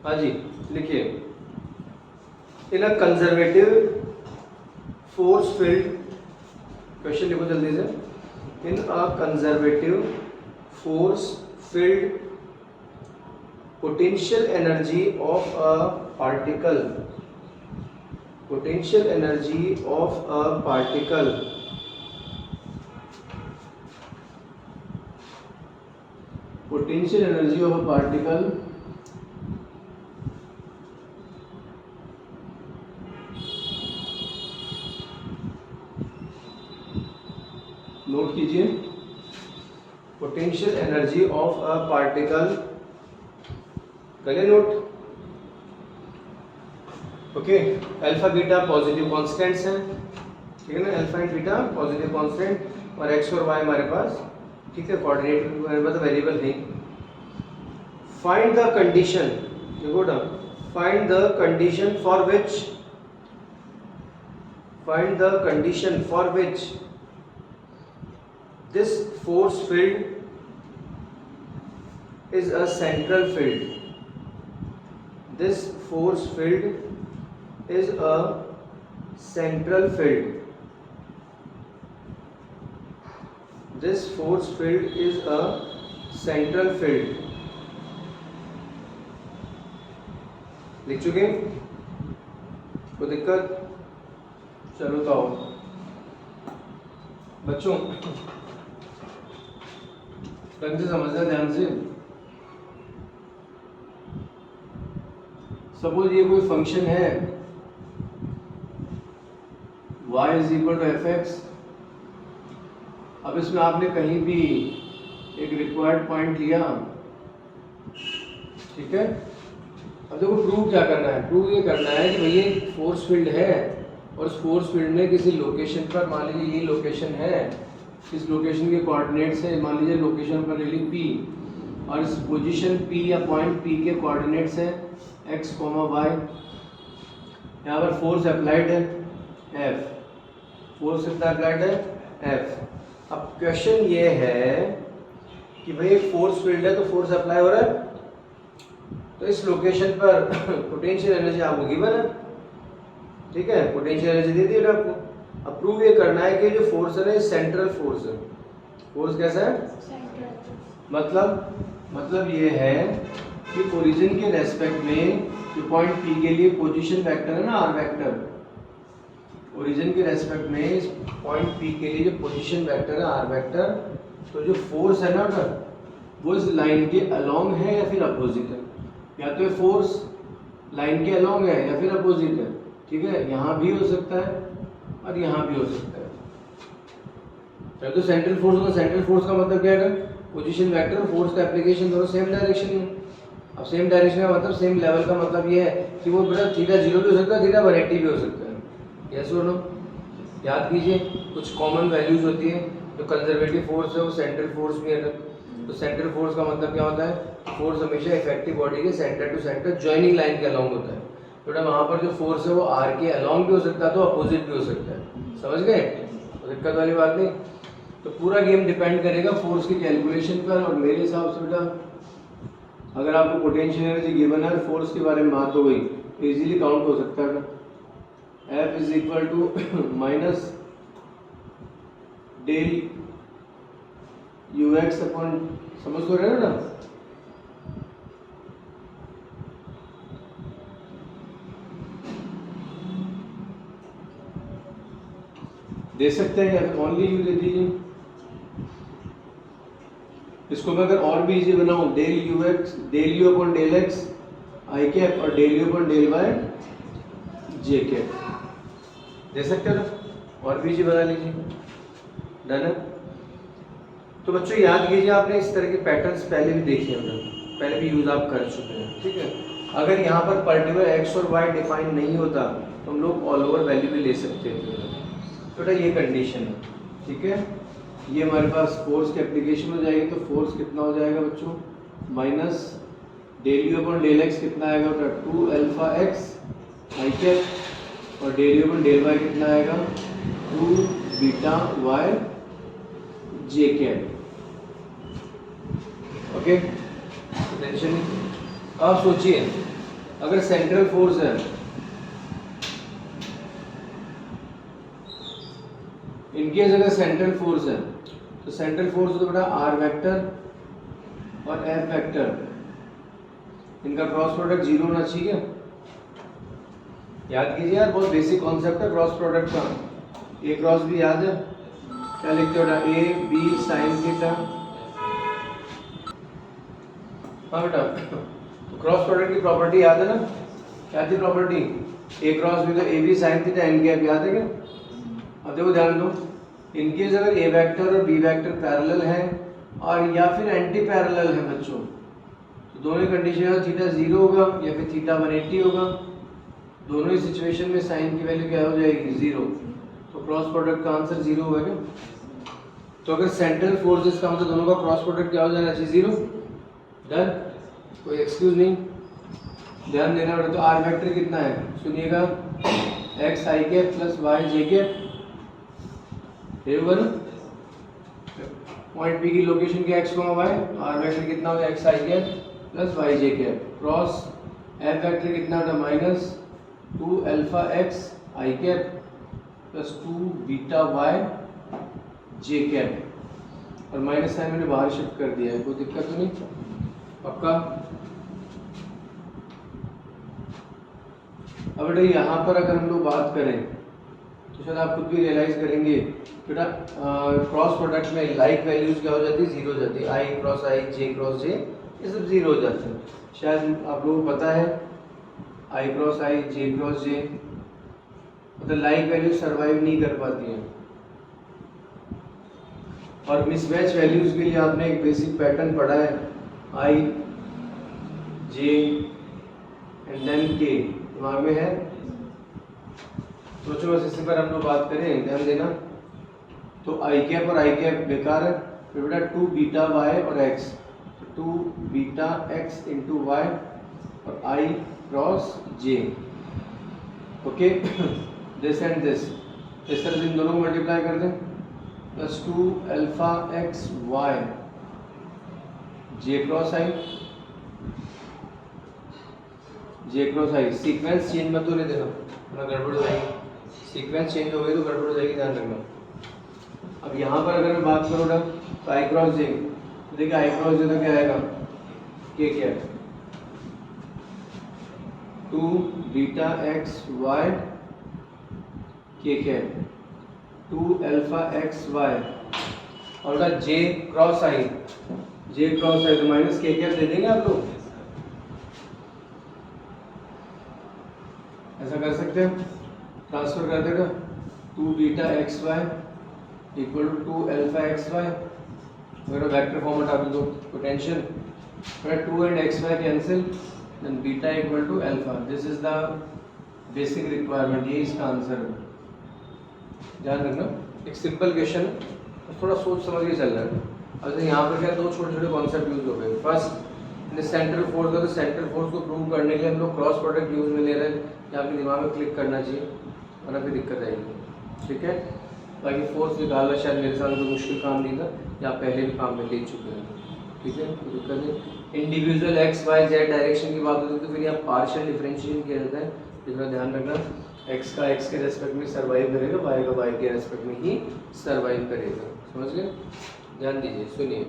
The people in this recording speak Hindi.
हाँ जी लिखिए, in a conservative force field, question लिखो जल्दी से, in a conservative force field potential energy of a particle, potential energy of a particle potential energy of a particle note कीजिए, potential energy of a particle, करिए note. Okay, alpha beta positive constants हैं, ठीक है ना, alpha and beta positive constant, और एक्स और वाई हमारे पास, ठीक है, कोऑर्डिनेट हमारे पास वेरिएबल है। फाइंड द कंडीशन, देखो ना, find the condition for which, find the condition for which this force field is a central field, this force field is a central field, this force field is a central field। लिख चुके, कोई दिक्कत? चलो तो आओ बच्चों, ढंग से समझना ध्यान से। सपोज ये कोई फंक्शन है y is equal to F X, अब इसमें आपने कहीं भी एक रिक्वायर्ड पॉइंट लिया, ठीक है। अब देखो प्रूव क्या करना है, प्रूव ये करना है कि भैया एक फोर्स फील्ड है और उस फोर्स फील्ड में किसी लोकेशन पर, मान लीजिए ये लोकेशन है, इस लोकेशन के कोऑर्डिनेट्स है, मान लीजिए लोकेशन पर रेली P, और इस पोजीशन P या पॉइंट P के कोऑर्डिनेट्स है x, y। यहाँ पर फोर्स अप्लाइड है F, फोर्स कितना अप्लाइड है F। अब क्वेश्चन ये है कि भाई एक फोर्स फील्ड है तो फोर्स अप्लाई हो रहा है, तो इस लोकेशन पर पोटेंशियल एनर्जी आपको गिवन है, ठीक है, पोटेंशियल एनर्जी दे दी आपको। अब प्रूव ये करना है कि जो फोर्स है ना सेंट्रल फोर्स है। फोर्स कैसा है? मतलब ये है कि ओरिजिन के रेस्पेक्ट में जो पॉइंट P के लिए पोजीशन वेक्टर है ना, r वेक्टर, ओरिजिन के रेस्पेक्ट में इस पॉइंट P के लिए जो पोजीशन वेक्टर है r वेक्टर, तो जो फोर्स है ना वो इस लाइन के अलोंग है या फिर अपोजिट है। या तो फोर्स लाइन के अलोंग है या फिर अपोजिट है, ठीक है, यहाँ भी हो सकता है और यहाँ भी हो सकता है। तो सेंट्रल फोर्स होगा, सेंट्रल फोर्स का मतलब क्या है? पोजीशन वेक्टर और फोर्स का एप्लीकेशन दोनों सेम डायरेक्शन में। अब सेम डायरेक्शन का मतलब सेम लेवल का मतलब ये है कि वो बेटा थीटा 0 भी हो सकता है, थीटा 180 भी हो सकता है। यस और नो? याद कीजिए, कुछ कॉमन वैल्यूज होती है। जो कंजर्वेटिव फोर्स है वो सेंट्रल फोर्स भी है, तो सेंट्रल फोर्स का मतलब क्या होता है? फोर्स हमेशा इफेक्टिव बॉडी के centre to centre joining line के अलोंग होता है। बेटा वहाँ पर जो फोर्स है वो आर के अलोंग भी हो सकता है, तो अपोजिट भी हो सकता है। समझ गए? तो दिक्कत वाली बात नहीं। तो पूरा गेम डिपेंड करेगा फोर्स की कैलकुलेशन पर। और मेरे हिसाब से बेटा अगर आपको पोटेंशियल एनर्जी गिवन है, फोर्स के बारे में बात हो गई, तो इजीली काउंट हो सकता है। F is equal to minus del you X upon, समझ तो रहे हो ना? दे सकते हैं या ओनली यू दे दीजिए। इसको मैं अगर और भी इजी बनाऊं, del you x, del you upon del x I cap और del you upon del y J cap, दे सकते हो ना? और भी इजी बना लीजिए। डन है? तो बच्चों याद कीजिए, आपने इस तरह के पैटर्न्स पहले भी देखे हैं, पहले भी यूज आप कर चुके हैं, ठीक है। अगर यहाँ पर पर्टिकुलर एक्स और वाई डिफाइन नहीं होता तो हम लोग ऑल ओवर वैल्यू भी ले सकते थे। तो बेटा ये कंडीशन है, ठीक है। ये हमारे पास फोर्स की एप्लीकेशन हो जाएगी, तो फोर्स कितना हो जाएगा बच्चों? Minus del you upon del X कितना आएगा बेटा? 2 अल्फा एक्स आई कैप, और del you upon del Y कितना आएगा? 2 बीटा वाई जे कैप। ओके, टेंशन नहीं। अब सोचिए अगर सेंट्रल फोर्स है, इनकेस अगर सेंट्रल फोर्स है तो सेंट्रल फोर्स तो बेटा आर वेक्टर और एफ वेक्टर, इनका क्रॉस प्रोडक्ट जीरो होना चाहिए। याद कीजिए यार, बहुत बेसिक कॉन्सेप्ट है क्रॉस प्रोडक्ट का। ए क्रॉस भी याद है, क्या लिखते हो बेटा, ए बी साइन थीटा। हाँ बेटा, तो क्रॉस प्रोडक्ट की प्रॉपर्टी याद है ना, क्या थी प्रॉपर्टी, ए क्रॉस भी, तो A B sine theta N cap, याद है क्या। अब देखो ध्यान दो, इनकेस अगर ए वेक्टर और बी वेक्टर पैरेलल है और या फिर एंटी पैरेलल है बच्चों, तो दोनों ही कंडीशन में थीटा जीरो होगा या फिर थीटा 180 होगा। दोनों ही सिचुएशन में साइन की वैल्यू क्या हो जाएगी, जीरो। तो क्रॉस प्रोडक्ट का आंसर जीरो होगा क्या। तो अगर सेंट्रल फोर्सेस का मतलब दोनों का क्रॉस प्रोडक्ट क्या हो जाना चाहिए, जीरो। डन, कोई एक्सक्यूज नहीं, ध्यान देना पड़ेगा। तो आर वेक्टर कितना है, सुनिएगा, एक्स आई कैप प्लस वाई जे कैप, पॉइंट पी की लोकेशन क्या एक्स वाई, आर वेक्टर कितना होगा एक्स आई कैप प्लस वाई जे कैप, क्रॉस एफ वेक्टर कितना होगा माइनस 2 अल्फा एक्स आई कैप प्लस 2 बीटा वाई जे कैप, और माइनस साइन मैंने बाहर शिफ्ट कर दिया है, कोई दिक्कत तो नहीं, पक्का। अब बेटा यहाँ पर अगर हम लोग बात करें तो शायद आप खुद भी रियलाइज करेंगे बेटा, क्रॉस प्रोडक्ट में लाइक वैल्यूज क्या हो जाती है, जीरो हो जाती है। आई क्रॉस आई, जे क्रॉस जे, ये सब जीरो हो जाते हैं। शायद आप लोगों को पता है, आई क्रॉस आई, जे क्रॉस जे, मतलब लाइक वैल्यूज सर्वाइव नहीं कर पाती हैं। और मिसमैच वैल्यूज के लिए आपने एक बेसिक पैटर्न पढ़ा है, आई जे एंड देन के, दिमाग में है। सोचो बस इसी पर हम लोग बात करें, ध्यान देना। तो आई कैप और आई कैप बेकार है, फिर बेटा 2 बीटा वाई और x, 2 beta x into y और i cross j, okay. This and this, इस तरह से इन दोनों को मल्टीप्लाई कर दें, plus 2 alpha x y j cross i, j cross i. Sequence change मत होने देना, वरना गड़बड़ हो जाएगी। सीक्वेंस चेंज हो गई तो गड़बड़ हो जाएगी, ध्यान रखना। अब यहाँ पर अगर मैं बात करूँ ना, तो आई क्रॉस जे, तो देखिए आई क्रॉस जे तो क्या आएगा, के क्या है, 2 बीटा एक्स वाई के क्या, 2 अल्फा एक्स वाई, और जे क्रॉस आई, जे क्रॉस आई तो माइनस के क्या दे देंगे आप लोग, ऐसा कर सकते हैं, ट्रांसफर कर देगा। 2 beta X Y equal to 2 alpha x Y, अगर वेक्टर फॉर्म में डाल दो पोटेंशियल, फिर 2 and X Y cancel, then beta equal to alpha. This is the basic requirement, ये इसका आंसर है, ध्यान रखना। एक सिंपल क्वेश्चन, थोड़ा सोच समझ के चल रहा है। अब यहाँ पर क्या दो छोटे छोटे कॉन्सेप्ट यूज हो गए। फर्स्ट सेंट्रल फोर्स का, तो सेंट्रल फोर्स को प्रूव करने के लिए हम लोग क्रॉस प्रोडक्ट यूज में ले रहे हैं, या आपके दिमाग में क्लिक करना चाहिए, वरना फिर दिक्कत आएगी, ठीक है। बाकी फोर्स निकालना शायद मेरे साथ कोई मुश्किल काम नहीं था, या पहले भी काम में ले चुके हैं, ठीक है, कोई दिक्कत नहीं। Individual X Y Z direction की बात होती है तो फिर यहाँ पार्शियल डिफरेंशिएशन किया जाता है, इसका ध्यान रखना। एक्स का एक्स के रेस्पेक्ट में सर्वाइव करेगा, वाई का वाई के रेस्पेक्ट में ही सर्वाइव करेगा, समझ गए, ध्यान दीजिए, सुनिए।